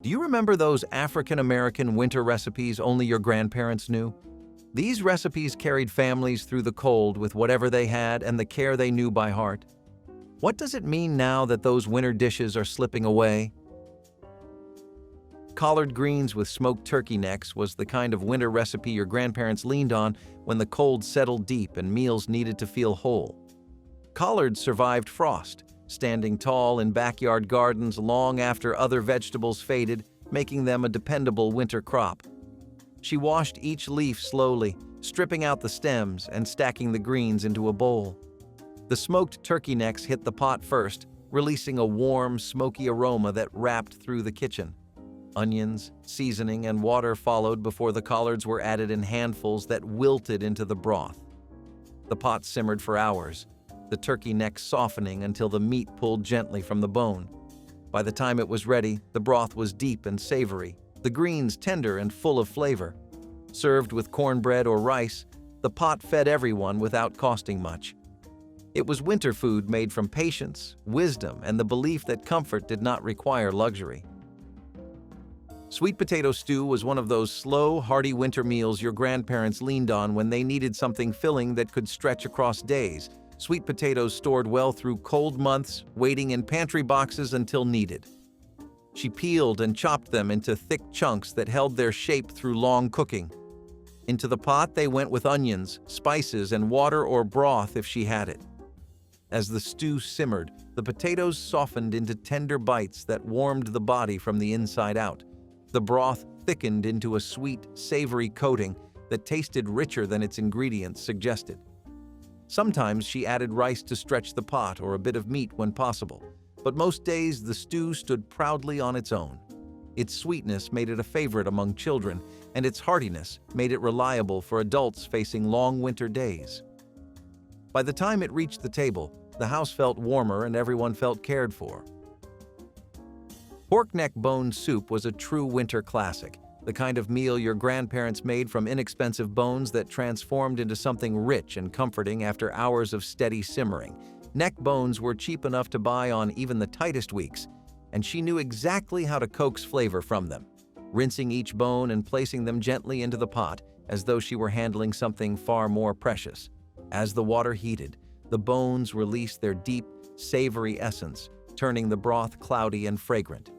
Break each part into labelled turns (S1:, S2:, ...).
S1: Do you remember those African-American winter recipes only your grandparents knew? These recipes carried families through the cold with whatever they had and the care they knew by heart. What does it mean now that those winter dishes are slipping away? Collard greens with smoked turkey necks was the kind of winter recipe your grandparents leaned on when the cold settled deep and meals needed to feel whole. Collards survived frost, standing tall in backyard gardens long after other vegetables faded, making them a dependable winter crop. She washed each leaf slowly, stripping out the stems and stacking the greens into a bowl. The smoked turkey necks hit the pot first, releasing a warm, smoky aroma that wrapped through the kitchen. Onions, seasoning, and water followed before the collards were added in handfuls that wilted into the broth. The pot simmered for hours, the turkey neck softening until the meat pulled gently from the bone. By the time it was ready, the broth was deep and savory, the greens tender and full of flavor. Served with cornbread or rice, the pot fed everyone without costing much. It was winter food made from patience, wisdom, and the belief that comfort did not require luxury. Sweet potato stew was one of those slow, hearty winter meals your grandparents leaned on when they needed something filling that could stretch across days. Sweet potatoes stored well through cold months, waiting in pantry boxes until needed. She peeled and chopped them into thick chunks that held their shape through long cooking. Into the pot they went with onions, spices, and water or broth if she had it. As the stew simmered, the potatoes softened into tender bites that warmed the body from the inside out. The broth thickened into a sweet, savory coating that tasted richer than its ingredients suggested. Sometimes she added rice to stretch the pot or a bit of meat when possible, but most days the stew stood proudly on its own. Its sweetness made it a favorite among children, and its heartiness made it reliable for adults facing long winter days. By the time it reached the table, the house felt warmer and everyone felt cared for. Pork neck bone soup was a true winter classic, the kind of meal your grandparents made from inexpensive bones that transformed into something rich and comforting after hours of steady simmering. Neck bones were cheap enough to buy on even the tightest weeks, and she knew exactly how to coax flavor from them, rinsing each bone and placing them gently into the pot as though she were handling something far more precious. As the water heated, the bones released their deep, savory essence, turning the broth cloudy and fragrant.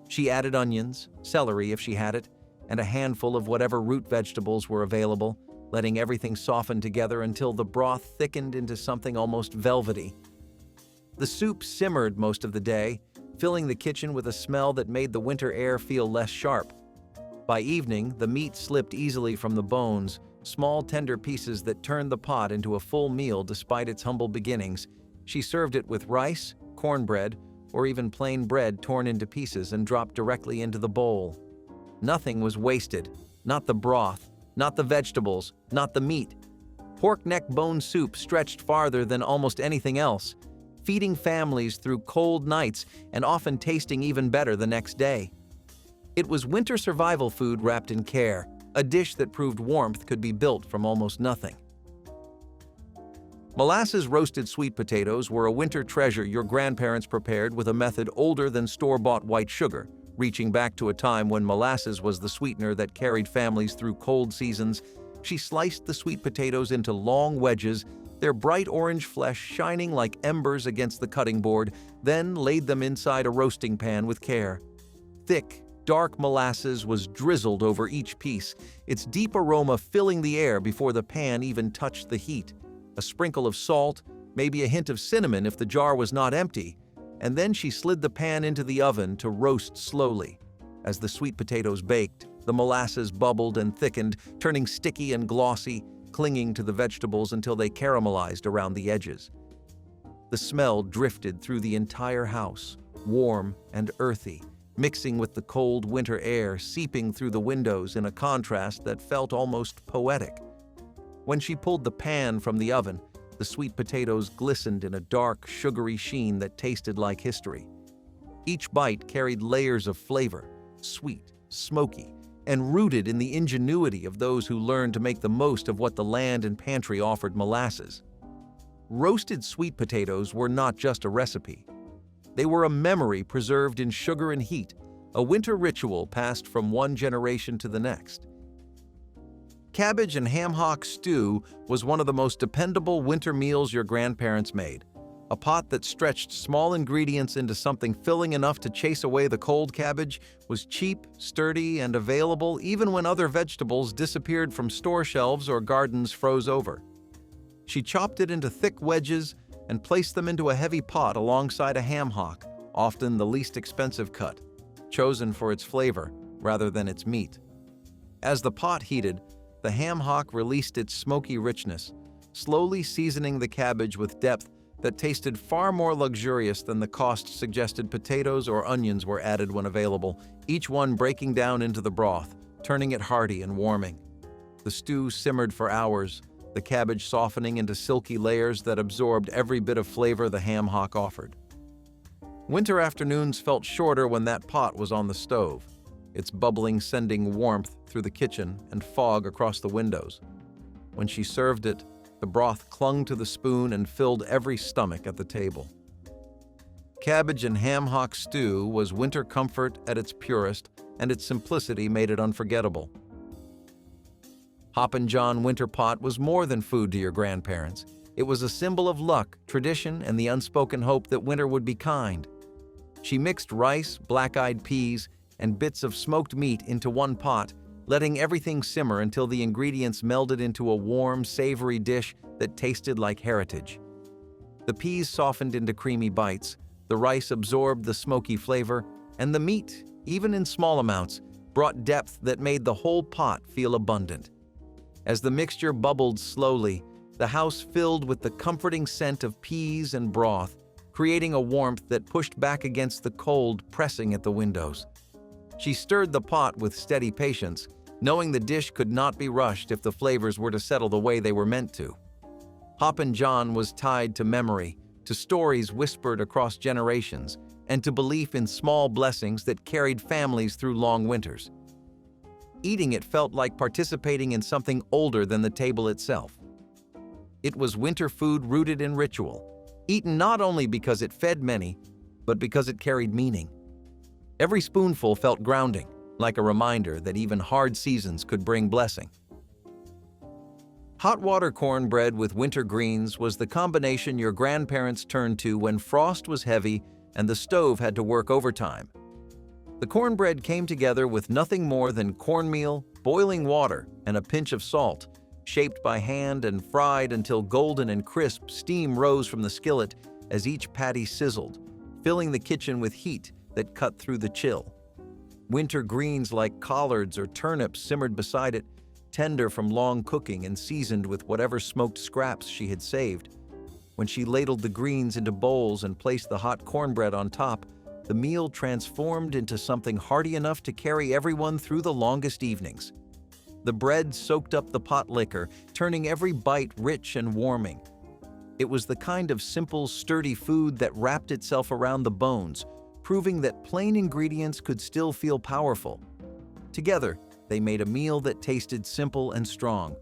S1: She added onions, celery if she had it, and a handful of whatever root vegetables were available, letting everything soften together until the broth thickened into something almost velvety. The soup simmered most of the day, filling the kitchen with a smell that made the winter air feel less sharp. By evening, the meat slipped easily from the bones, small tender pieces that turned the pot into a full meal despite its humble beginnings. She served it with rice, cornbread, or even plain bread torn into pieces and dropped directly into the bowl. Nothing was wasted, not the broth, not the vegetables, not the meat. Pork neck bone soup stretched farther than almost anything else, feeding families through cold nights and often tasting even better the next day. It was winter survival food wrapped in care, a dish that proved warmth could be built from almost nothing. Molasses roasted sweet potatoes were a winter treasure your grandparents prepared with a method older than store-bought white sugar, reaching back to a time when molasses was the sweetener that carried families through cold seasons. She sliced the sweet potatoes into long wedges, their bright orange flesh shining like embers against the cutting board, then laid them inside a roasting pan with care. Thick, dark molasses was drizzled over each piece, its deep aroma filling the air before the pan even touched the heat. A sprinkle of salt, maybe a hint of cinnamon if the jar was not empty, and then she slid the pan into the oven to roast slowly. As the sweet potatoes baked, the molasses bubbled and thickened, turning sticky and glossy, clinging to the vegetables until they caramelized around the edges. The smell drifted through the entire house, warm and earthy, mixing with the cold winter air seeping through the windows in a contrast that felt almost poetic. When she pulled the pan from the oven, the sweet potatoes glistened in a dark, sugary sheen that tasted like history. Each bite carried layers of flavor, sweet, smoky, and rooted in the ingenuity of those who learned to make the most of what the land and pantry offered. Molasses. Roasted sweet potatoes were not just a recipe. They were a memory preserved in sugar and heat, a winter ritual passed from one generation to the next. Cabbage and ham hock stew was one of the most dependable winter meals your grandparents made. A pot that stretched small ingredients into something filling enough to chase away the cold cabbage was cheap, sturdy, and available even when other vegetables disappeared from store shelves or gardens froze over. She chopped it into thick wedges and placed them into a heavy pot alongside a ham hock, often the least expensive cut, chosen for its flavor rather than its meat. As the pot heated, the ham hock released its smoky richness, slowly seasoning the cabbage with depth that tasted far more luxurious than the cost-suggested potatoes or onions were added when available, each one breaking down into the broth, turning it hearty and warming. The stew simmered for hours, the cabbage softening into silky layers that absorbed every bit of flavor the ham hock offered. Winter afternoons felt shorter when that pot was on the stove, its bubbling sending warmth through the kitchen and fog across the windows. When she served it, the broth clung to the spoon and filled every stomach at the table. Cabbage and ham hock stew was winter comfort at its purest, and its simplicity made it unforgettable. Hoppin John winter pot was more than food to your grandparents. It was a symbol of luck, tradition, and the unspoken hope that winter would be kind. She mixed rice, black-eyed peas, and bits of smoked meat into one pot, letting everything simmer until the ingredients melded into a warm, savory dish that tasted like heritage. The peas softened into creamy bites, the rice absorbed the smoky flavor, and the meat, even in small amounts, brought depth that made the whole pot feel abundant. As the mixture bubbled slowly, the house filled with the comforting scent of peas and broth, creating a warmth that pushed back against the cold pressing at the windows. She stirred the pot with steady patience, knowing the dish could not be rushed if the flavors were to settle the way they were meant to. Hoppin John was tied to memory, to stories whispered across generations, and to belief in small blessings that carried families through long winters. Eating it felt like participating in something older than the table itself. It was winter food rooted in ritual, eaten not only because it fed many, but because it carried meaning. Every spoonful felt grounding, like a reminder that even hard seasons could bring blessing. Hot water cornbread with winter greens was the combination your grandparents turned to when frost was heavy and the stove had to work overtime. The cornbread came together with nothing more than cornmeal, boiling water, and a pinch of salt, shaped by hand and fried until golden and crisp steam rose from the skillet as each patty sizzled, filling the kitchen with heat that cut through the chill. Winter greens like collards or turnips simmered beside it, tender from long cooking and seasoned with whatever smoked scraps she had saved. When she ladled the greens into bowls and placed the hot cornbread on top, the meal transformed into something hearty enough to carry everyone through the longest evenings. The bread soaked up the potlikker, turning every bite rich and warming. It was the kind of simple, sturdy food that wrapped itself around the bones, proving that plain ingredients could still feel powerful. Together, they made a meal that tasted simple and strong,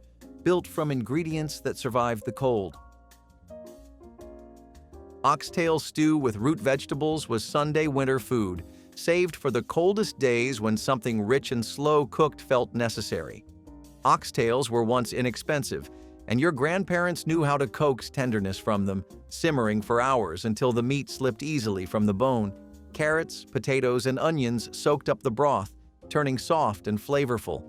S1: built from ingredients that survived the cold. Oxtail stew with root vegetables was Sunday winter food, saved for the coldest days when something rich and slow-cooked felt necessary. Oxtails were once inexpensive, and your grandparents knew how to coax tenderness from them, simmering for hours until the meat slipped easily from the bone. Carrots, potatoes, and onions soaked up the broth, turning soft and flavorful.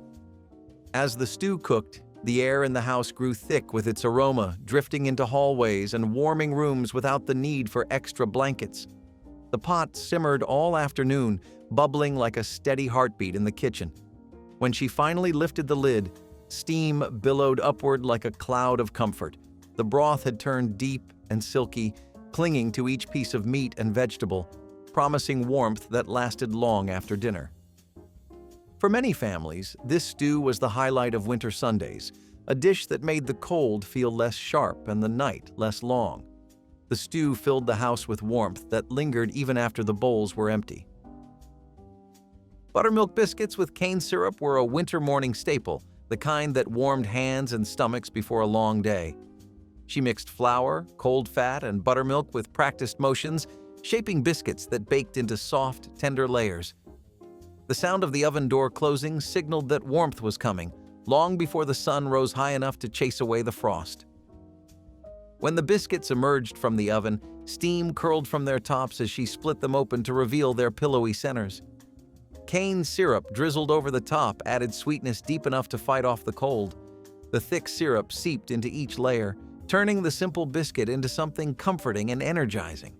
S1: As the stew cooked, the air in the house grew thick with its aroma, drifting into hallways and warming rooms without the need for extra blankets. The pot simmered all afternoon, bubbling like a steady heartbeat in the kitchen. When she finally lifted the lid, steam billowed upward like a cloud of comfort. The broth had turned deep and silky, clinging to each piece of meat and vegetable, promising warmth that lasted long after dinner. For many families, this stew was the highlight of winter Sundays, a dish that made the cold feel less sharp and the night less long. The stew filled the house with warmth that lingered even after the bowls were empty. Buttermilk biscuits with cane syrup were a winter morning staple, the kind that warmed hands and stomachs before a long day. She mixed flour, cold fat, and buttermilk with practiced motions, shaping biscuits that baked into soft, tender layers. The sound of the oven door closing signaled that warmth was coming, long before the sun rose high enough to chase away the frost. When the biscuits emerged from the oven, steam curled from their tops as she split them open to reveal their pillowy centers. Cane syrup drizzled over the top added sweetness deep enough to fight off the cold. The thick syrup seeped into each layer, turning the simple biscuit into something comforting and energizing.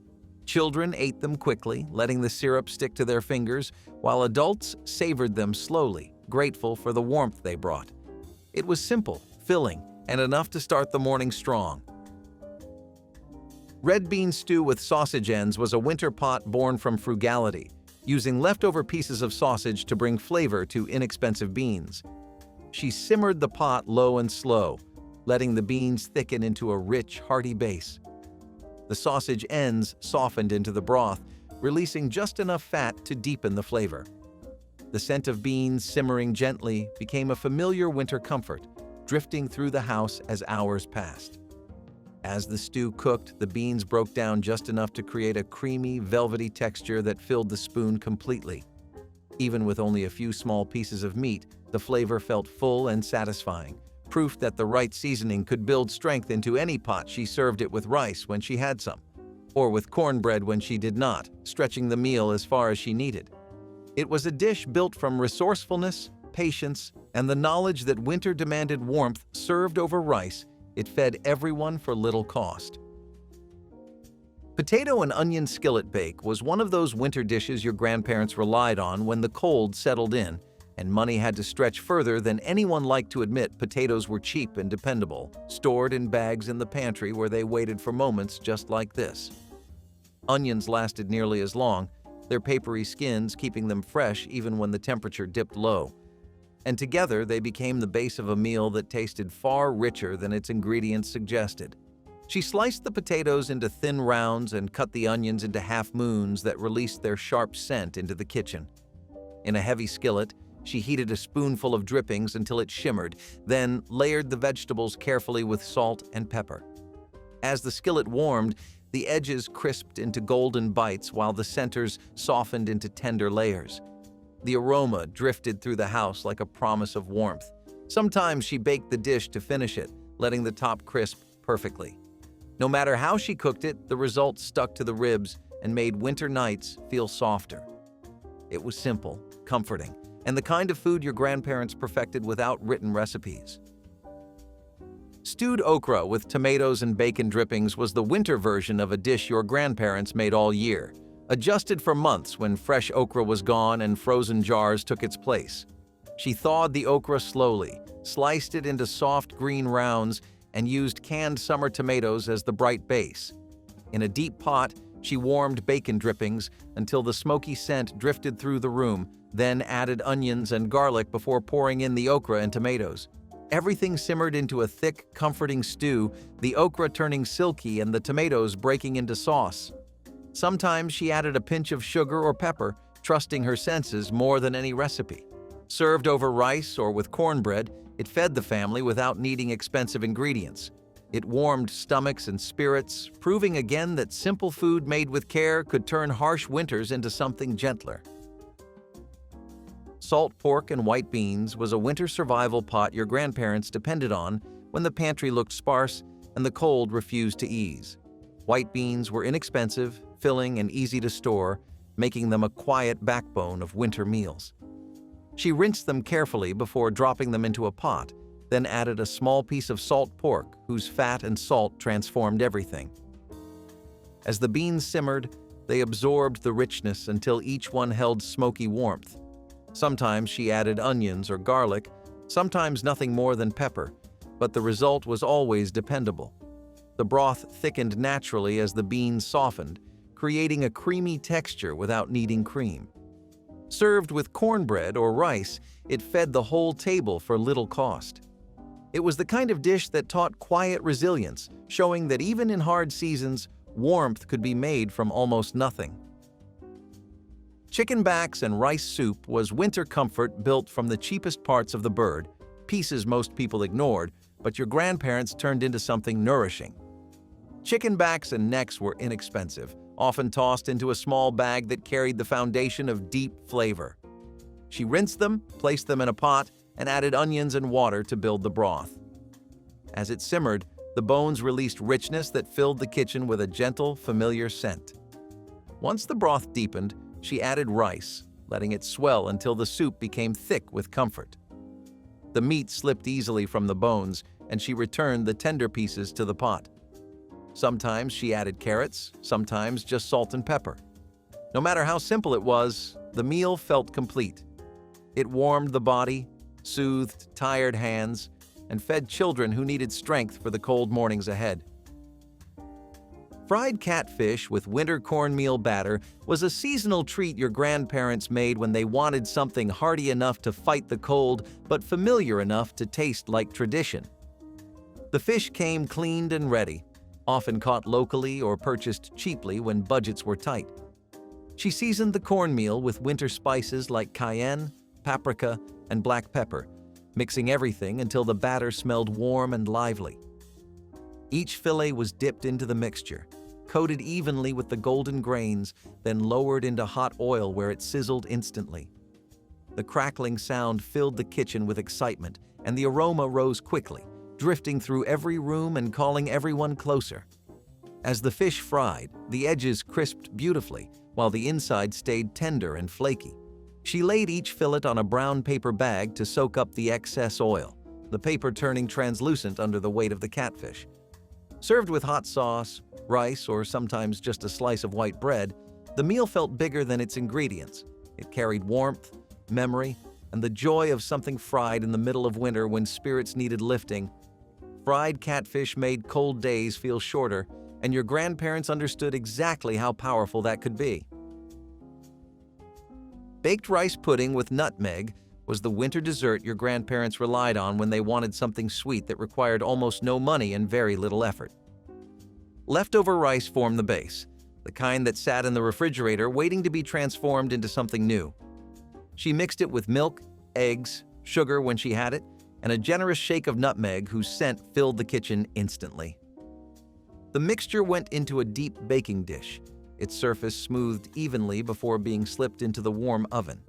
S1: Children ate them quickly, letting the syrup stick to their fingers, while adults savored them slowly, grateful for the warmth they brought. It was simple, filling, and enough to start the morning strong. Red bean stew with sausage ends was a winter pot born from frugality, using leftover pieces of sausage to bring flavor to inexpensive beans. She simmered the pot low and slow, letting the beans thicken into a rich, hearty base. The sausage ends softened into the broth, releasing just enough fat to deepen the flavor. The scent of beans simmering gently became a familiar winter comfort, drifting through the house as hours passed. As the stew cooked, the beans broke down just enough to create a creamy, velvety texture that filled the spoon completely. Even with only a few small pieces of meat, the flavor felt full and satisfying, proof that the right seasoning could build strength into any pot. She served it with rice when she had some, or with cornbread when she did not, stretching the meal as far as she needed. It was a dish built from resourcefulness, patience, and the knowledge that winter demanded warmth. Served over rice, it fed everyone for little cost. Potato and onion skillet bake was one of those winter dishes your grandparents relied on when the cold settled in and money had to stretch further than anyone liked to admit. Potatoes were cheap and dependable, stored in bags in the pantry where they waited for moments just like this. Onions lasted nearly as long, their papery skins keeping them fresh even when the temperature dipped low. And together they became the base of a meal that tasted far richer than its ingredients suggested. She sliced the potatoes into thin rounds and cut the onions into half moons that released their sharp scent into the kitchen. In a heavy skillet, she heated a spoonful of drippings until it shimmered, then layered the vegetables carefully with salt and pepper. As the skillet warmed, the edges crisped into golden bites while the centers softened into tender layers. The aroma drifted through the house like a promise of warmth. Sometimes she baked the dish to finish it, letting the top crisp perfectly. No matter how she cooked it, the result stuck to the ribs and made winter nights feel softer. It was simple, comforting, and the kind of food your grandparents perfected without written recipes. Stewed okra with tomatoes and bacon drippings was the winter version of a dish your grandparents made all year, adjusted for months when fresh okra was gone and frozen jars took its place. She thawed the okra slowly, sliced it into soft green rounds, and used canned summer tomatoes as the bright base. In a deep pot, she warmed bacon drippings until the smoky scent drifted through the room, then added onions and garlic before pouring in the okra and tomatoes. Everything simmered into a thick, comforting stew, the okra turning silky and the tomatoes breaking into sauce. Sometimes she added a pinch of sugar or pepper, trusting her senses more than any recipe. Served over rice or with cornbread, it fed the family without needing expensive ingredients. It warmed stomachs and spirits, proving again that simple food made with care could turn harsh winters into something gentler. Salt pork and white beans was a winter survival pot your grandparents depended on when the pantry looked sparse and the cold refused to ease. White beans were inexpensive, filling, and easy to store, making them a quiet backbone of winter meals. She rinsed them carefully before dropping them into a pot, then added a small piece of salt pork whose fat and salt transformed everything. As the beans simmered, they absorbed the richness until each one held smoky warmth. Sometimes she added onions or garlic, sometimes nothing more than pepper, but the result was always dependable. The broth thickened naturally as the beans softened, creating a creamy texture without needing cream. Served with cornbread or rice, it fed the whole table for little cost. It was the kind of dish that taught quiet resilience, showing that even in hard seasons, warmth could be made from almost nothing. Chicken backs and rice soup was winter comfort built from the cheapest parts of the bird, pieces most people ignored, but your grandparents turned into something nourishing. Chicken backs and necks were inexpensive, often tossed into a small bag that carried the foundation of deep flavor. She rinsed them, placed them in a pot, and added onions and water to build the broth. As it simmered, the bones released richness that filled the kitchen with a gentle, familiar scent. Once the broth deepened, she added rice, letting it swell until the soup became thick with comfort. The meat slipped easily from the bones, and she returned the tender pieces to the pot. Sometimes she added carrots, sometimes just salt and pepper. No matter how simple it was, the meal felt complete. It warmed the body, soothed tired hands, and fed children who needed strength for the cold mornings ahead. Fried catfish with winter cornmeal batter was a seasonal treat your grandparents made when they wanted something hearty enough to fight the cold but familiar enough to taste like tradition. The fish came cleaned and ready, often caught locally or purchased cheaply when budgets were tight. She seasoned the cornmeal with winter spices like cayenne, paprika, and black pepper, mixing everything until the batter smelled warm and lively. Each fillet was dipped into the mixture, coated evenly with the golden grains, then lowered into hot oil where it sizzled instantly. The crackling sound filled the kitchen with excitement, and the aroma rose quickly, drifting through every room and calling everyone closer. As the fish fried, the edges crisped beautifully, while the inside stayed tender and flaky. She laid each fillet on a brown paper bag to soak up the excess oil, the paper turning translucent under the weight of the catfish. Served with hot sauce, rice, or sometimes just a slice of white bread, the meal felt bigger than its ingredients. It carried warmth, memory, and the joy of something fried in the middle of winter when spirits needed lifting. Fried catfish made cold days feel shorter, and your grandparents understood exactly how powerful that could be. Baked rice pudding with nutmeg was the winter dessert your grandparents relied on when they wanted something sweet that required almost no money and very little effort. Leftover rice formed the base, the kind that sat in the refrigerator waiting to be transformed into something new. She mixed it with milk, eggs, sugar when she had it, and a generous shake of nutmeg whose scent filled the kitchen instantly. The mixture went into a deep baking dish, its surface smoothed evenly before being slipped into the warm oven.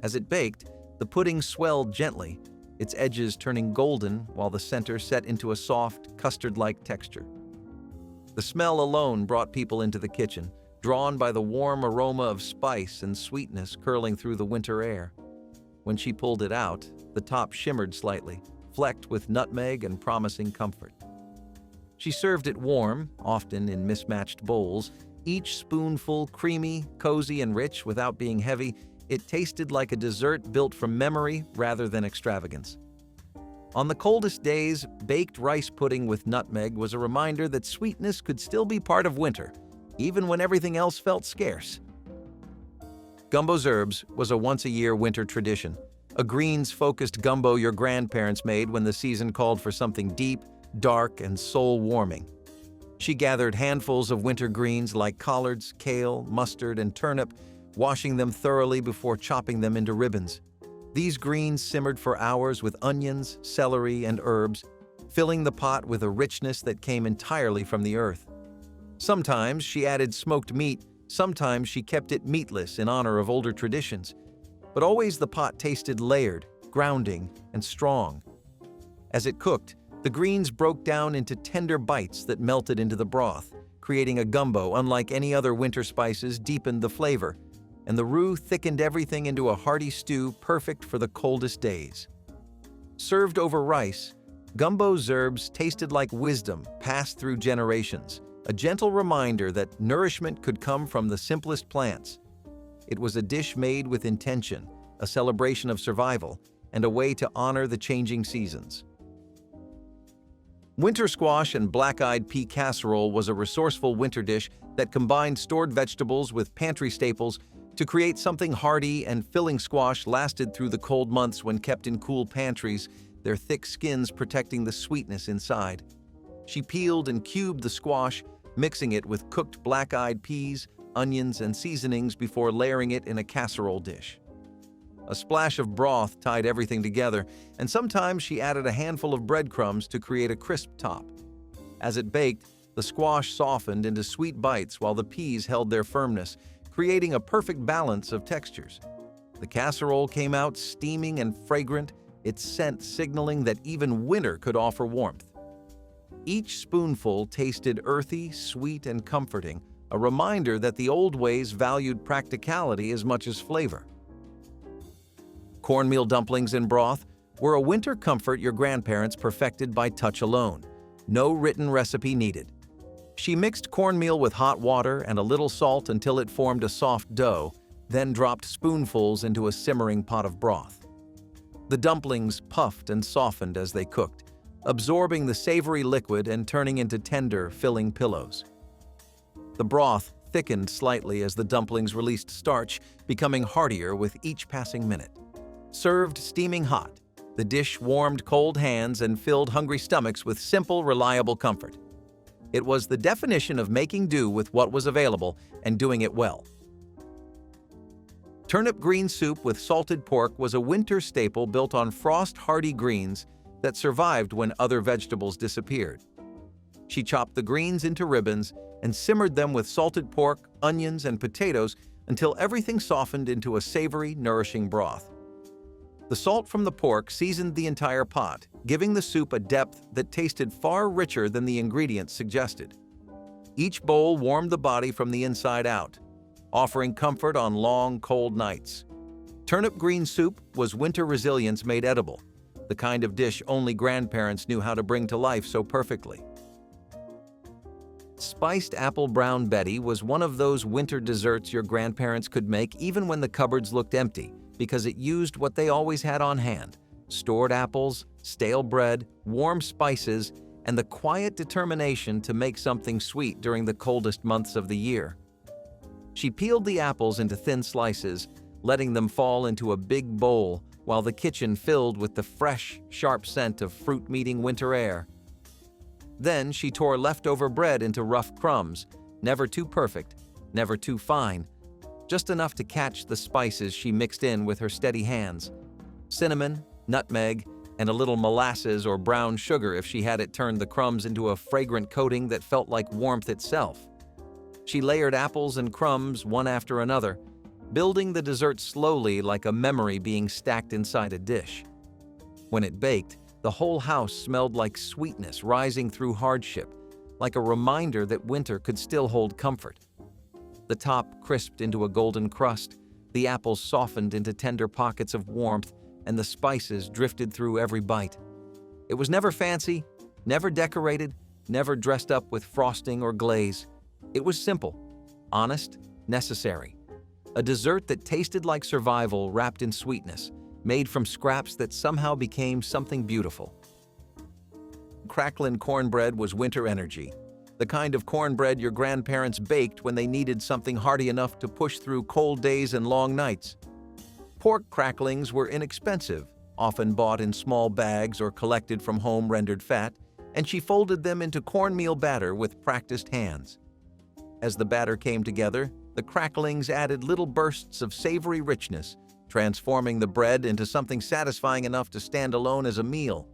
S1: As it baked, the pudding swelled gently, its edges turning golden while the center set into a soft, custard-like texture. The smell alone brought people into the kitchen, drawn by the warm aroma of spice and sweetness curling through the winter air. When she pulled it out, the top shimmered slightly, flecked with nutmeg and promising comfort. She served it warm, often in mismatched bowls, each spoonful creamy, cozy, and rich without being heavy. It tasted like a dessert built from memory rather than extravagance. On the coldest days, baked rice pudding with nutmeg was a reminder that sweetness could still be part of winter, even when everything else felt scarce. Gumbo's herbs was a once-a-year winter tradition, a greens-focused gumbo your grandparents made when the season called for something deep, dark, and soul-warming. She gathered handfuls of winter greens like collards, kale, mustard, and turnip, washing them thoroughly before chopping them into ribbons. These greens simmered for hours with onions, celery, and herbs, filling the pot with a richness that came entirely from the earth. Sometimes she added smoked meat, sometimes she kept it meatless in honor of older traditions. But always the pot tasted layered, grounding, and strong. As it cooked, the greens broke down into tender bites that melted into the broth, creating a gumbo unlike any other winter spices deepened the flavor, and the roux thickened everything into a hearty stew perfect for the coldest days. Served over rice, Gumbo's herbs tasted like wisdom passed through generations, a gentle reminder that nourishment could come from the simplest plants. It was a dish made with intention, a celebration of survival, and a way to honor the changing seasons. Winter squash and black-eyed pea casserole was a resourceful winter dish that combined stored vegetables with pantry staples to create something hearty and filling. Squash lasted through the cold months when kept in cool pantries, their thick skins protecting the sweetness inside. She peeled and cubed the squash, mixing it with cooked black-eyed peas, onions, and seasonings before layering it in a casserole dish. A splash of broth tied everything together, and sometimes she added a handful of breadcrumbs to create a crisp top. As it baked, the squash softened into sweet bites while the peas held their firmness, creating a perfect balance of textures. The casserole came out steaming and fragrant, its scent signaling that even winter could offer warmth. Each spoonful tasted earthy, sweet, and comforting, a reminder that the old ways valued practicality as much as flavor. Cornmeal dumplings in broth were a winter comfort your grandparents perfected by touch alone. No written recipe needed. She mixed cornmeal with hot water and a little salt until it formed a soft dough, then dropped spoonfuls into a simmering pot of broth. The dumplings puffed and softened as they cooked, absorbing the savory liquid and turning into tender, filling pillows. The broth thickened slightly as the dumplings released starch, becoming heartier with each passing minute. Served steaming hot, the dish warmed cold hands and filled hungry stomachs with simple, reliable comfort. It was the definition of making do with what was available and doing it well. Turnip green soup with salted pork was a winter staple built on frost-hardy greens that survived when other vegetables disappeared. She chopped the greens into ribbons and simmered them with salted pork, onions, and potatoes until everything softened into a savory, nourishing broth. The salt from the pork seasoned the entire pot, giving the soup a depth that tasted far richer than the ingredients suggested. Each bowl warmed the body from the inside out, offering comfort on long, cold nights. Turnip green soup was winter resilience made edible, the kind of dish only grandparents knew how to bring to life so perfectly. Spiced apple brown Betty was one of those winter desserts your grandparents could make even when the cupboards looked empty, because it used what they always had on hand: stored apples, stale bread, warm spices, and the quiet determination to make something sweet during the coldest months of the year. She peeled the apples into thin slices, letting them fall into a big bowl while the kitchen filled with the fresh, sharp scent of fruit-meeting winter air. Then she tore leftover bread into rough crumbs, never too perfect, never too fine, just enough to catch the spices she mixed in with her steady hands. Cinnamon, nutmeg, and a little molasses or brown sugar if she had it turned the crumbs into a fragrant coating that felt like warmth itself. She layered apples and crumbs one after another, building the dessert slowly like a memory being stacked inside a dish. When it baked, the whole house smelled like sweetness rising through hardship, like a reminder that winter could still hold comfort. The top crisped into a golden crust, the apples softened into tender pockets of warmth, and the spices drifted through every bite. It was never fancy, never decorated, never dressed up with frosting or glaze. It was simple, honest, necessary. A dessert that tasted like survival wrapped in sweetness, made from scraps that somehow became something beautiful. Crackling cornbread was winter energy, the kind of cornbread your grandparents baked when they needed something hearty enough to push through cold days and long nights. Pork cracklings were inexpensive, often bought in small bags or collected from home-rendered fat, and she folded them into cornmeal batter with practiced hands. As the batter came together, the cracklings added little bursts of savory richness, transforming the bread into something satisfying enough to stand alone as a meal.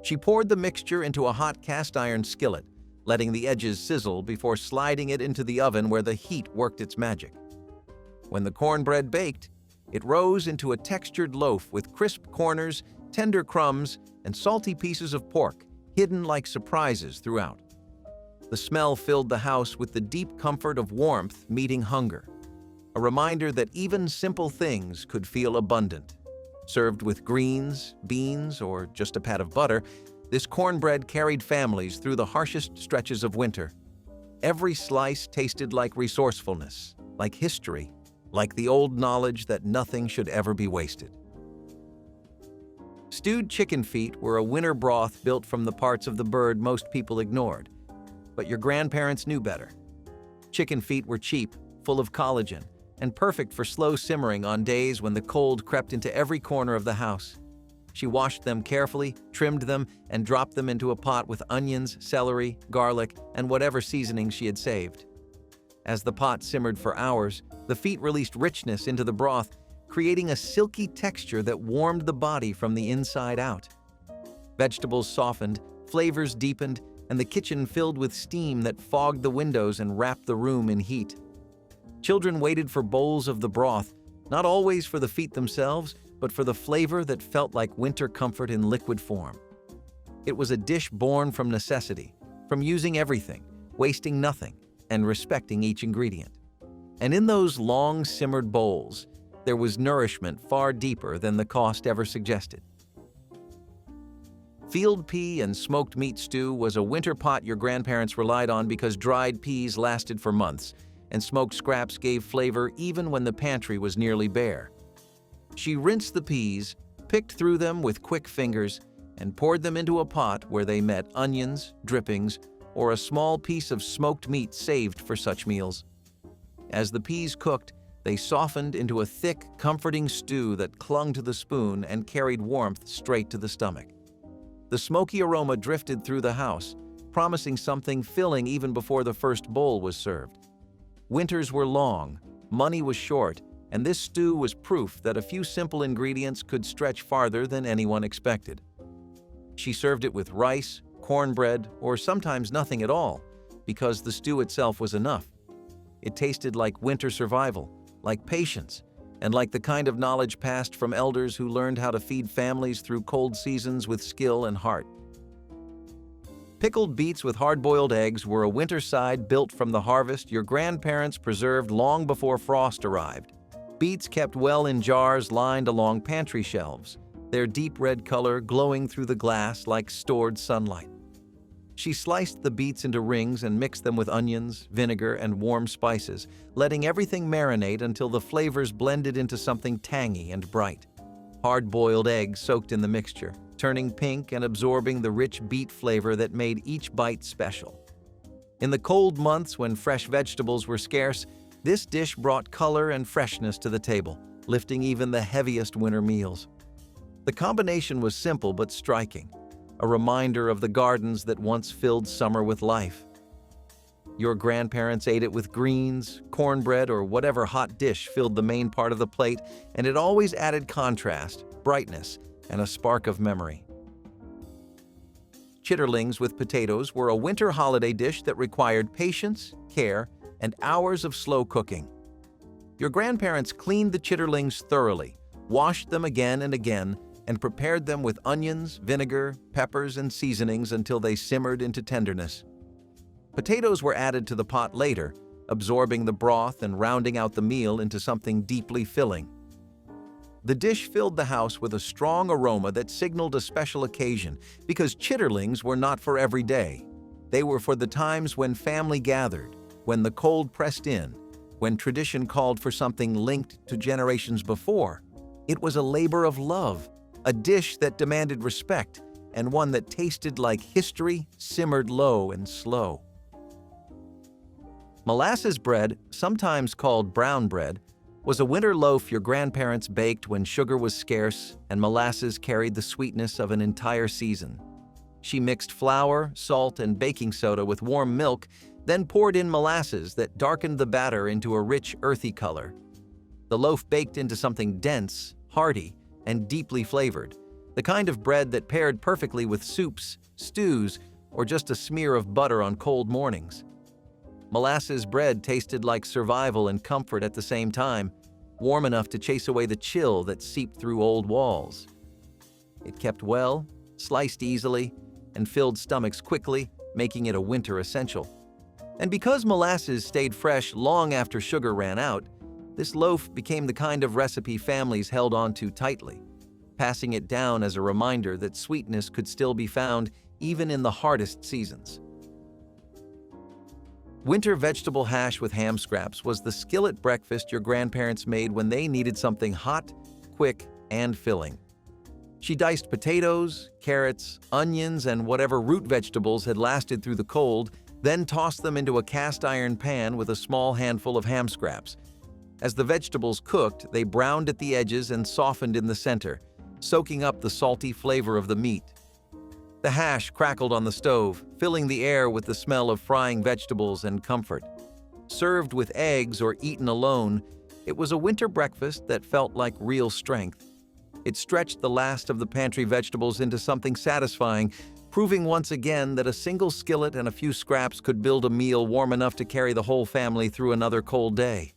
S1: She poured the mixture into a hot cast-iron skillet, letting the edges sizzle before sliding it into the oven where the heat worked its magic. When the cornbread baked, it rose into a textured loaf with crisp corners, tender crumbs, and salty pieces of pork, hidden like surprises throughout. The smell filled the house with the deep comfort of warmth meeting hunger, a reminder that even simple things could feel abundant. Served with greens, beans, or just a pat of butter, this cornbread carried families through the harshest stretches of winter. Every slice tasted like resourcefulness, like history, like the old knowledge that nothing should ever be wasted. Stewed chicken feet were a winter broth built from the parts of the bird most people ignored. But your grandparents knew better. Chicken feet were cheap, full of collagen, and perfect for slow simmering on days when the cold crept into every corner of the house. She washed them carefully, trimmed them, and dropped them into a pot with onions, celery, garlic, and whatever seasoning she had saved. As the pot simmered for hours, the feet released richness into the broth, creating a silky texture that warmed the body from the inside out. Vegetables softened, flavors deepened, and the kitchen filled with steam that fogged the windows and wrapped the room in heat. Children waited for bowls of the broth, Not always for the feet themselves, but for the flavor that felt like winter comfort in liquid form. It was a dish born from necessity, from using everything, wasting nothing, and respecting each ingredient. And in those long simmered bowls, there was nourishment far deeper than the cost ever suggested. Field pea and smoked meat stew was a winter pot your grandparents relied on because dried peas lasted for months, and smoked scraps gave flavor even when the pantry was nearly bare. She rinsed the peas, picked through them with quick fingers, and poured them into a pot where they met onions, drippings, or a small piece of smoked meat saved for such meals. As the peas cooked, they softened into a thick, comforting stew that clung to the spoon and carried warmth straight to the stomach. The smoky aroma drifted through the house, promising something filling even before the first bowl was served. Winters were long, money was short, and this stew was proof that a few simple ingredients could stretch farther than anyone expected. She served it with rice, cornbread, or sometimes nothing at all, because the stew itself was enough. It tasted like winter survival, like patience, and like the kind of knowledge passed from elders who learned how to feed families through cold seasons with skill and heart. Pickled beets with hard-boiled eggs were a winter side built from the harvest your grandparents preserved long before frost arrived. Beets kept well in jars lined along pantry shelves, their deep red color glowing through the glass like stored sunlight. She sliced the beets into rings and mixed them with onions, vinegar, and warm spices, letting everything marinate until the flavors blended into something tangy and bright. Hard-boiled eggs soaked in the mixture, turning pink and absorbing the rich beet flavor that made each bite special. In the cold months when fresh vegetables were scarce, this dish brought color and freshness to the table, lifting even the heaviest winter meals. The combination was simple but striking, a reminder of the gardens that once filled summer with life. Your grandparents ate it with greens, cornbread, or whatever hot dish filled the main part of the plate, and it always added contrast, brightness, and a spark of memory. Chitterlings with potatoes were a winter holiday dish that required patience, care, and hours of slow cooking. Your grandparents cleaned the chitterlings thoroughly, washed them again and again, and prepared them with onions, vinegar, peppers, and seasonings until they simmered into tenderness. Potatoes were added to the pot later, absorbing the broth and rounding out the meal into something deeply filling. The dish filled the house with a strong aroma that signaled a special occasion, because chitterlings were not for every day. They were for the times when family gathered, when the cold pressed in, when tradition called for something linked to generations before. It was a labor of love, a dish that demanded respect, and one that tasted like history simmered low and slow. Molasses bread, sometimes called brown bread, was a winter loaf your grandparents baked when sugar was scarce and molasses carried the sweetness of an entire season. She mixed flour, salt, and baking soda with warm milk, then poured in molasses that darkened the batter into a rich, earthy color. The loaf baked into something dense, hearty, and deeply flavored, the kind of bread that paired perfectly with soups, stews, or just a smear of butter on cold mornings. Molasses bread tasted like survival and comfort at the same time, warm enough to chase away the chill that seeped through old walls. It kept well, sliced easily, and filled stomachs quickly, making it a winter essential. And because molasses stayed fresh long after sugar ran out, this loaf became the kind of recipe families held on to tightly, passing it down as a reminder that sweetness could still be found even in the hardest seasons. Winter vegetable hash with ham scraps was the skillet breakfast your grandparents made when they needed something hot, quick, and filling. She diced potatoes, carrots, onions, and whatever root vegetables had lasted through the cold, then tossed them into a cast-iron pan with a small handful of ham scraps. As the vegetables cooked, they browned at the edges and softened in the center, soaking up the salty flavor of the meat. The hash crackled on the stove, filling the air with the smell of frying vegetables and comfort. Served with eggs or eaten alone, it was a winter breakfast that felt like real strength. It stretched the last of the pantry vegetables into something satisfying, proving once again that a single skillet and a few scraps could build a meal warm enough to carry the whole family through another cold day.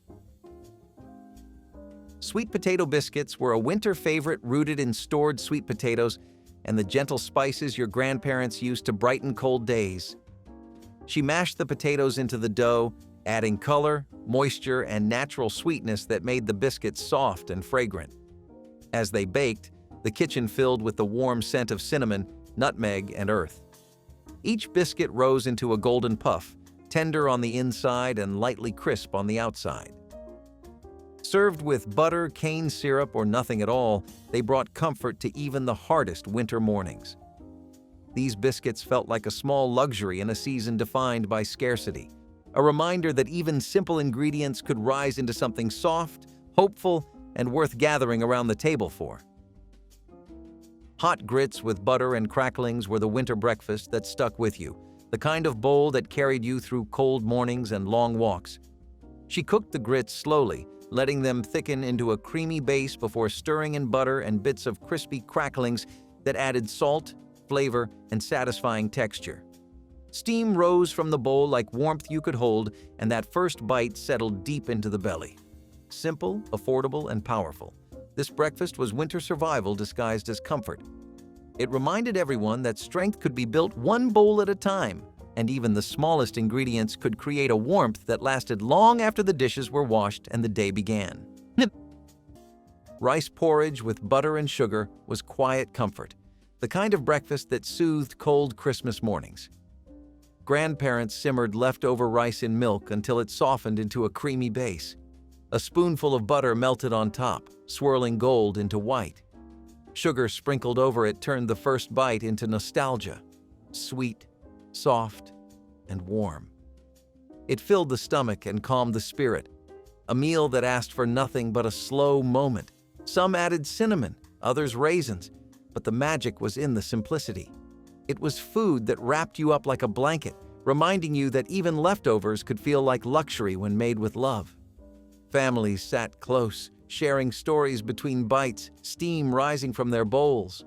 S1: Sweet potato biscuits were a winter favorite rooted in stored sweet potatoes and the gentle spices your grandparents used to brighten cold days. She mashed the potatoes into the dough, adding color, moisture, and natural sweetness that made the biscuits soft and fragrant. As they baked, the kitchen filled with the warm scent of cinnamon, nutmeg, and earth. Each biscuit rose into a golden puff, tender on the inside and lightly crisp on the outside. Served with butter, cane syrup, or nothing at all, they brought comfort to even the hardest winter mornings. These biscuits felt like a small luxury in a season defined by scarcity, a reminder that even simple ingredients could rise into something soft, hopeful, and worth gathering around the table for. Hot grits with butter and cracklings were the winter breakfast that stuck with you, the kind of bowl that carried you through cold mornings and long walks. She cooked the grits slowly, letting them thicken into a creamy base before stirring in butter and bits of crispy cracklings that added salt, flavor, and satisfying texture. Steam rose from the bowl like warmth you could hold, and that first bite settled deep into the belly. Simple, affordable, and powerful, this breakfast was winter survival disguised as comfort. It reminded everyone that strength could be built one bowl at a time, and even the smallest ingredients could create a warmth that lasted long after the dishes were washed and the day began. Rice porridge with butter and sugar was quiet comfort, the kind of breakfast that soothed cold Christmas mornings. Grandparents simmered leftover rice in milk until it softened into a creamy base. A spoonful of butter melted on top, swirling gold into white. Sugar sprinkled over it turned the first bite into nostalgia, sweet, soft, and warm. It filled the stomach and calmed the spirit, a meal that asked for nothing but a slow moment. Some added cinnamon, others raisins, but the magic was in the simplicity. It was food that wrapped you up like a blanket, reminding you that even leftovers could feel like luxury when made with love. Families sat close, sharing stories between bites, steam rising from their bowls.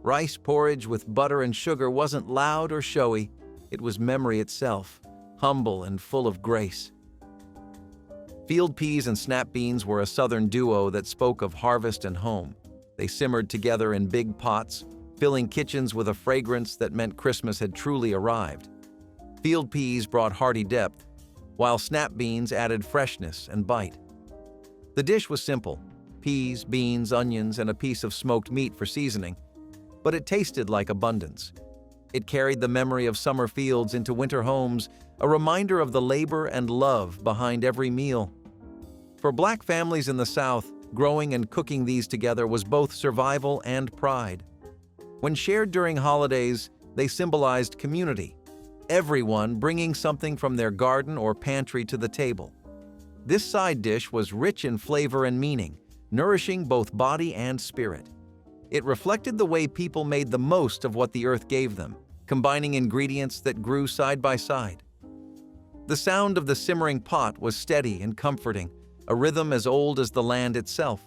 S1: Rice porridge with butter and sugar wasn't loud or showy. It was memory itself, humble and full of grace. Field peas and snap beans were a southern duo that spoke of harvest and home. They simmered together in big pots, filling kitchens with a fragrance that meant Christmas had truly arrived. Field peas brought hearty depth, while snap beans added freshness and bite. The dish was simple: peas, beans, onions, and a piece of smoked meat for seasoning, but it tasted like abundance. It carried the memory of summer fields into winter homes, a reminder of the labor and love behind every meal. For Black families in the South, growing and cooking these together was both survival and pride. When shared during holidays, they symbolized community, everyone bringing something from their garden or pantry to the table. This side dish was rich in flavor and meaning, nourishing both body and spirit. It reflected the way people made the most of what the earth gave them, combining ingredients that grew side by side. The sound of the simmering pot was steady and comforting, a rhythm as old as the land itself.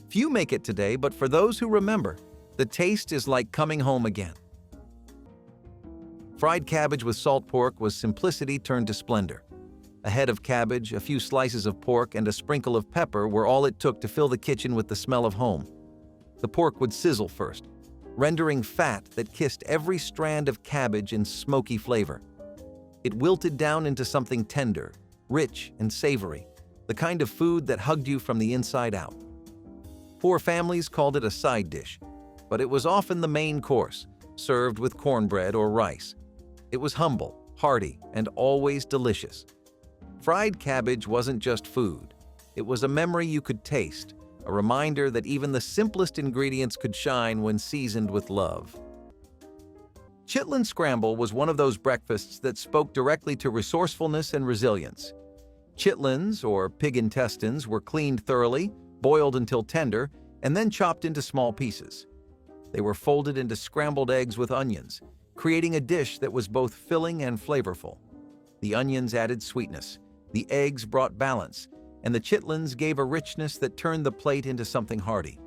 S1: Few make it today, but for those who remember, the taste is like coming home again. Fried cabbage with salt pork was simplicity turned to splendor. A head of cabbage, a few slices of pork, and a sprinkle of pepper were all it took to fill the kitchen with the smell of home. The pork would sizzle first, rendering fat that kissed every strand of cabbage in smoky flavor. It wilted down into something tender, rich, and savory, the kind of food that hugged you from the inside out. Poor families called it a side dish, but it was often the main course, served with cornbread or rice. It was humble, hearty, and always delicious. Fried cabbage wasn't just food. It was a memory you could taste, a reminder that even the simplest ingredients could shine when seasoned with love. Chitlin scramble was one of those breakfasts that spoke directly to resourcefulness and resilience. Chitlins, or pig intestines, were cleaned thoroughly, boiled until tender, and then chopped into small pieces. They were folded into scrambled eggs with onions, creating a dish that was both filling and flavorful. The onions added sweetness, the eggs brought balance, and the chitlins gave a richness that turned the plate into something hearty.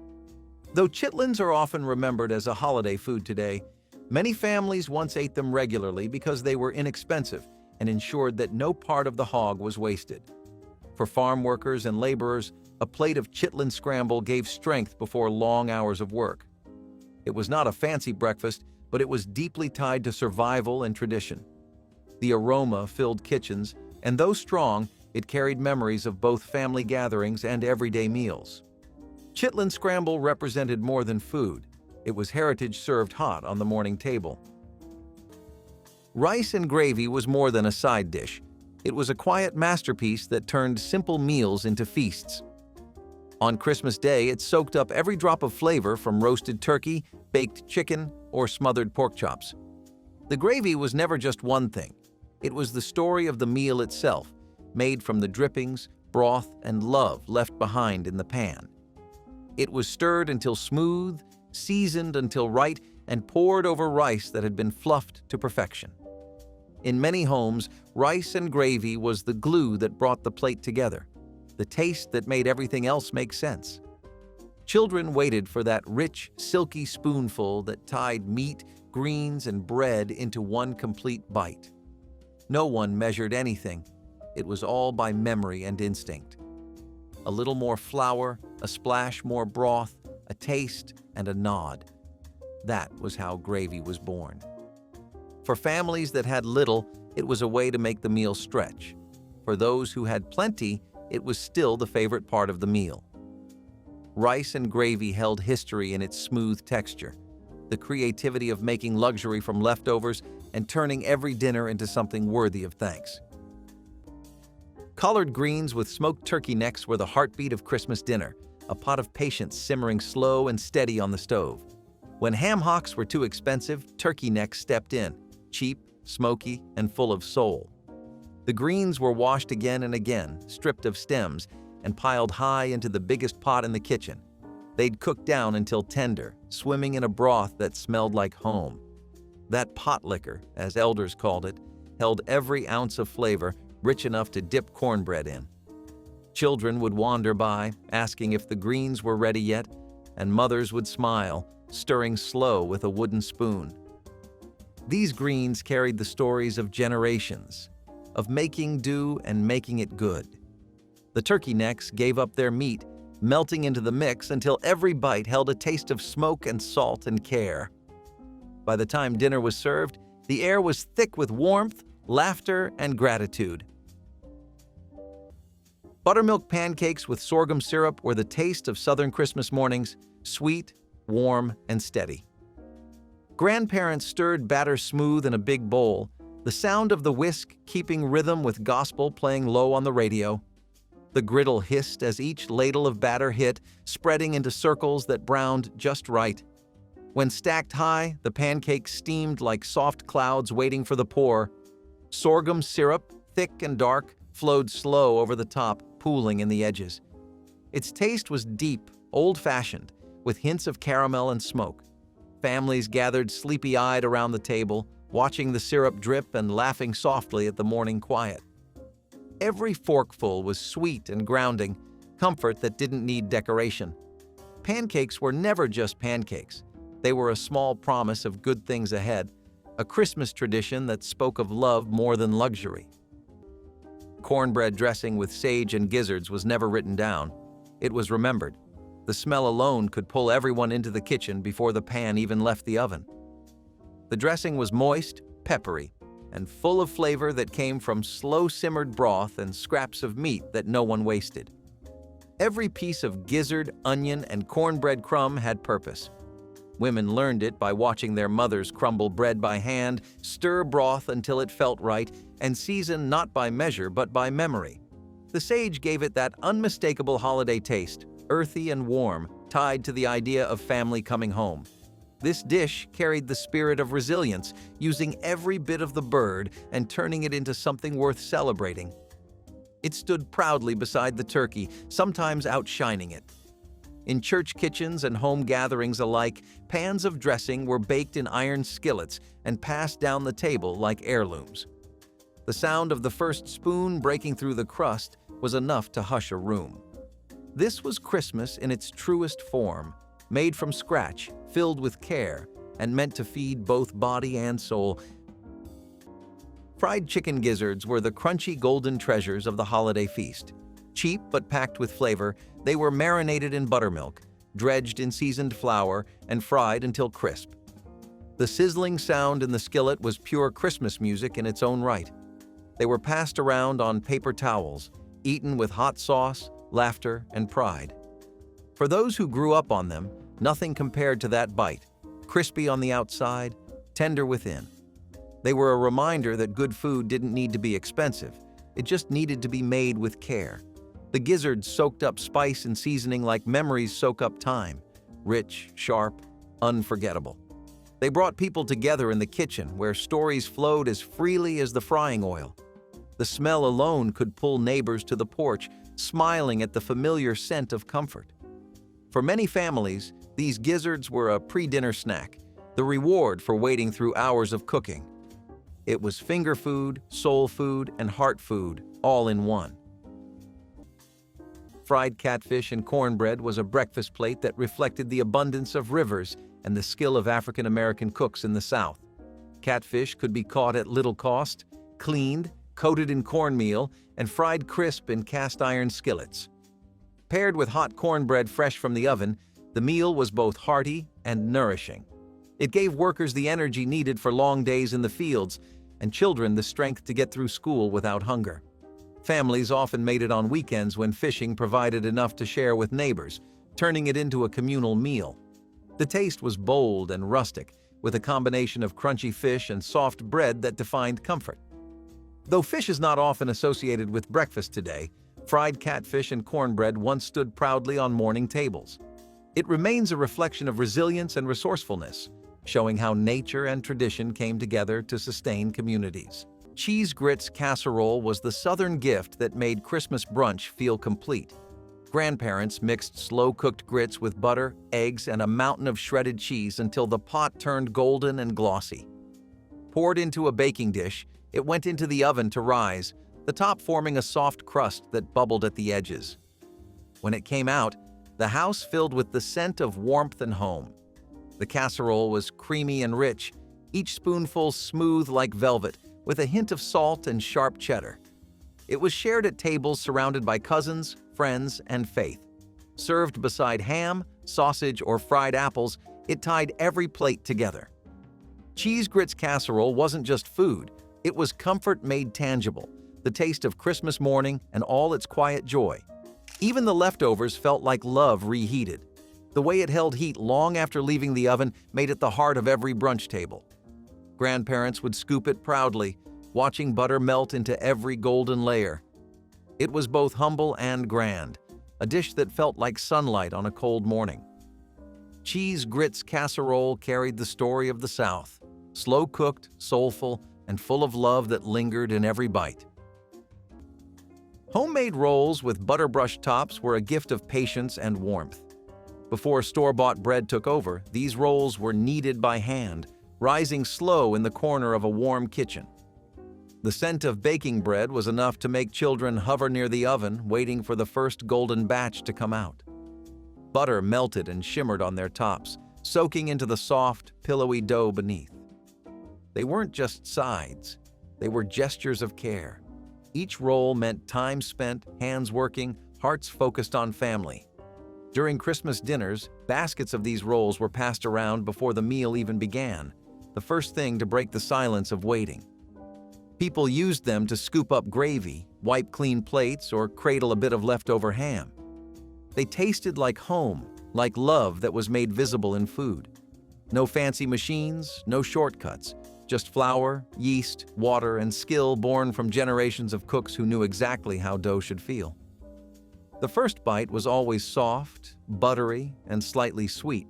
S1: Though chitlins are often remembered as a holiday food today, many families once ate them regularly because they were inexpensive and ensured that no part of the hog was wasted. For farm workers and laborers, a plate of Chitlin scramble gave strength before long hours of work. It was not a fancy breakfast, but it was deeply tied to survival and tradition. The aroma filled kitchens, and though strong, it carried memories of both family gatherings and everyday meals. Chitlin scramble represented more than food. It was heritage served hot on the morning table. Rice and gravy was more than a side dish. It was a quiet masterpiece that turned simple meals into feasts. On Christmas Day, it soaked up every drop of flavor from roasted turkey, baked chicken, or smothered pork chops. The gravy was never just one thing. It was the story of the meal itself, made from the drippings, broth, and love left behind in the pan. It was stirred until smooth, seasoned until right, and poured over rice that had been fluffed to perfection. In many homes, rice and gravy was the glue that brought the plate together, the taste that made everything else make sense. Children waited for that rich, silky spoonful that tied meat, greens, and bread into one complete bite. No one measured anything. It was all by memory and instinct. A little more flour, a splash more broth, a taste, and a nod. That was how gravy was born. For families that had little, it was a way to make the meal stretch. For those who had plenty, it was still the favorite part of the meal. Rice and gravy held history in its smooth texture, the creativity of making luxury from leftovers and turning every dinner into something worthy of thanks. Collard greens with smoked turkey necks were the heartbeat of Christmas dinner, a pot of patience simmering slow and steady on the stove. When ham hocks were too expensive, turkey necks stepped in, cheap, smoky, and full of soul. The greens were washed again and again, stripped of stems, and piled high into the biggest pot in the kitchen. They'd cook down until tender, swimming in a broth that smelled like home. That potlikker, as elders called it, held every ounce of flavor, rich enough to dip cornbread in. Children would wander by, asking if the greens were ready yet, and mothers would smile, stirring slow with a wooden spoon. These greens carried the stories of generations, of making do and making it good. The turkey necks gave up their meat, melting into the mix until every bite held a taste of smoke and salt and care. By the time dinner was served, the air was thick with warmth, laughter, and gratitude. Buttermilk pancakes with sorghum syrup were the taste of Southern Christmas mornings, sweet, warm, and steady. Grandparents stirred batter smooth in a big bowl, the sound of the whisk keeping rhythm with gospel playing low on the radio. The griddle hissed as each ladle of batter hit, spreading into circles that browned just right. When stacked high, the pancakes steamed like soft clouds waiting for the pour. Sorghum syrup, thick and dark, flowed slow over the top, pooling in the edges. Its taste was deep, old-fashioned, with hints of caramel and smoke. Families gathered sleepy-eyed around the table, watching the syrup drip and laughing softly at the morning quiet. Every forkful was sweet and grounding, comfort that didn't need decoration. Pancakes were never just pancakes. They were a small promise of good things ahead, a Christmas tradition that spoke of love more than luxury. Cornbread dressing with sage and gizzards was never written down. It was remembered. The smell alone could pull everyone into the kitchen before the pan even left the oven. The dressing was moist, peppery, and full of flavor that came from slow-simmered broth and scraps of meat that no one wasted. Every piece of gizzard, onion, and cornbread crumb had purpose. Women learned it by watching their mothers crumble bread by hand, stir broth until it felt right, and season not by measure but by memory. The sage gave it that unmistakable holiday taste, earthy and warm, tied to the idea of family coming home. This dish carried the spirit of resilience, using every bit of the bird and turning it into something worth celebrating. It stood proudly beside the turkey, sometimes outshining it. In church kitchens and home gatherings alike, pans of dressing were baked in iron skillets and passed down the table like heirlooms. The sound of the first spoon breaking through the crust was enough to hush a room. This was Christmas in its truest form, made from scratch, filled with care, and meant to feed both body and soul. Fried chicken gizzards were the crunchy golden treasures of the holiday feast. Cheap but packed with flavor, they were marinated in buttermilk, dredged in seasoned flour, and fried until crisp. The sizzling sound in the skillet was pure Christmas music in its own right. They were passed around on paper towels, eaten with hot sauce, laughter, and pride. For those who grew up on them, nothing compared to that bite, crispy on the outside, tender within. They were a reminder that good food didn't need to be expensive. It just needed to be made with care. The gizzards soaked up spice and seasoning like memories soak up time. Rich, sharp, unforgettable. They brought people together in the kitchen where stories flowed as freely as the frying oil. The smell alone could pull neighbors to the porch, smiling at the familiar scent of comfort. For many families, these gizzards were a pre-dinner snack, the reward for waiting through hours of cooking. It was finger food, soul food, and heart food, all in one. Fried catfish and cornbread was a breakfast plate that reflected the abundance of rivers and the skill of African American cooks in the South. Catfish could be caught at little cost, cleaned, coated in cornmeal, and fried crisp in cast-iron skillets. Paired with hot cornbread fresh from the oven, the meal was both hearty and nourishing. It gave workers the energy needed for long days in the fields and children the strength to get through school without hunger. Families often made it on weekends when fishing provided enough to share with neighbors, turning it into a communal meal. The taste was bold and rustic, with a combination of crunchy fish and soft bread that defined comfort. Though fish is not often associated with breakfast today, fried catfish and cornbread once stood proudly on morning tables. It remains a reflection of resilience and resourcefulness, showing how nature and tradition came together to sustain communities. Cheese grits casserole was the Southern gift that made Christmas brunch feel complete. Grandparents mixed slow-cooked grits with butter, eggs, and a mountain of shredded cheese until the pot turned golden and glossy. Poured into a baking dish, it went into the oven to rise, the top forming a soft crust that bubbled at the edges. When it came out, the house filled with the scent of warmth and home. The casserole was creamy and rich, each spoonful smooth like velvet, with a hint of salt and sharp cheddar. It was shared at tables surrounded by cousins, friends, and faith. Served beside ham, sausage, or fried apples, it tied every plate together. Cheese grits casserole wasn't just food, it was comfort made tangible, the taste of Christmas morning and all its quiet joy. Even the leftovers felt like love reheated. The way it held heat long after leaving the oven made it the heart of every brunch table. Grandparents would scoop it proudly, watching butter melt into every golden layer. It was both humble and grand, a dish that felt like sunlight on a cold morning. Cheese grits casserole carried the story of the South, slow-cooked, soulful, and full of love that lingered in every bite. Homemade rolls with butter-brush tops were a gift of patience and warmth. Before store-bought bread took over, these rolls were kneaded by hand, rising slow in the corner of a warm kitchen. The scent of baking bread was enough to make children hover near the oven, waiting for the first golden batch to come out. Butter melted and shimmered on their tops, soaking into the soft, pillowy dough beneath. They weren't just sides, they were gestures of care. Each roll meant time spent, hands working, hearts focused on family. During Christmas dinners, baskets of these rolls were passed around before the meal even began, the first thing to break the silence of waiting. People used them to scoop up gravy, wipe clean plates, or cradle a bit of leftover ham. They tasted like home, like love that was made visible in food. No fancy machines, no shortcuts, just flour, yeast, water, and skill born from generations of cooks who knew exactly how dough should feel. The first bite was always soft, buttery, and slightly sweet,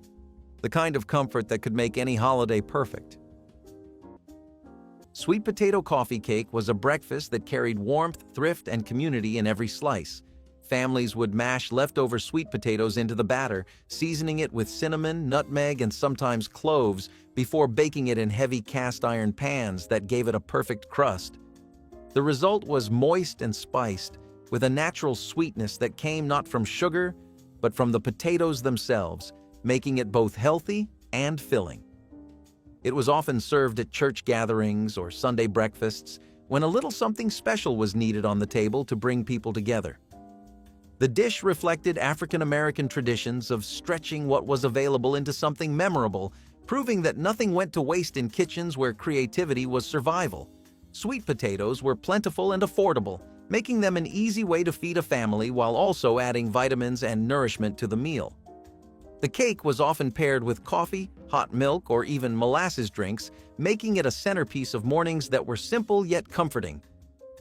S1: the kind of comfort that could make any holiday perfect. Sweet potato coffee cake was a breakfast that carried warmth, thrift, and community in every slice. Families would mash leftover sweet potatoes into the batter, seasoning it with cinnamon, nutmeg, and sometimes cloves before baking it in heavy cast-iron pans that gave it a perfect crust. The result was moist and spiced, with a natural sweetness that came not from sugar, but from the potatoes themselves, making it both healthy and filling. It was often served at church gatherings or Sunday breakfasts when a little something special was needed on the table to bring people together. The dish reflected African-American traditions of stretching what was available into something memorable, proving that nothing went to waste in kitchens where creativity was survival. Sweet potatoes were plentiful and affordable, making them an easy way to feed a family while also adding vitamins and nourishment to the meal. The cake was often paired with coffee, hot milk, or even molasses drinks, making it a centerpiece of mornings that were simple yet comforting.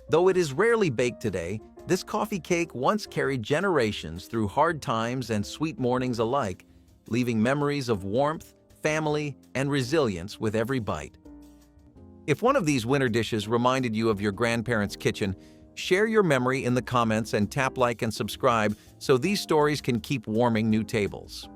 S1: Though it is rarely baked today, this coffee cake once carried generations through hard times and sweet mornings alike, leaving memories of warmth, family, and resilience with every bite. If one of these winter dishes reminded you of your grandparents' kitchen, share your memory in the comments and tap like and subscribe so these stories can keep warming new tables.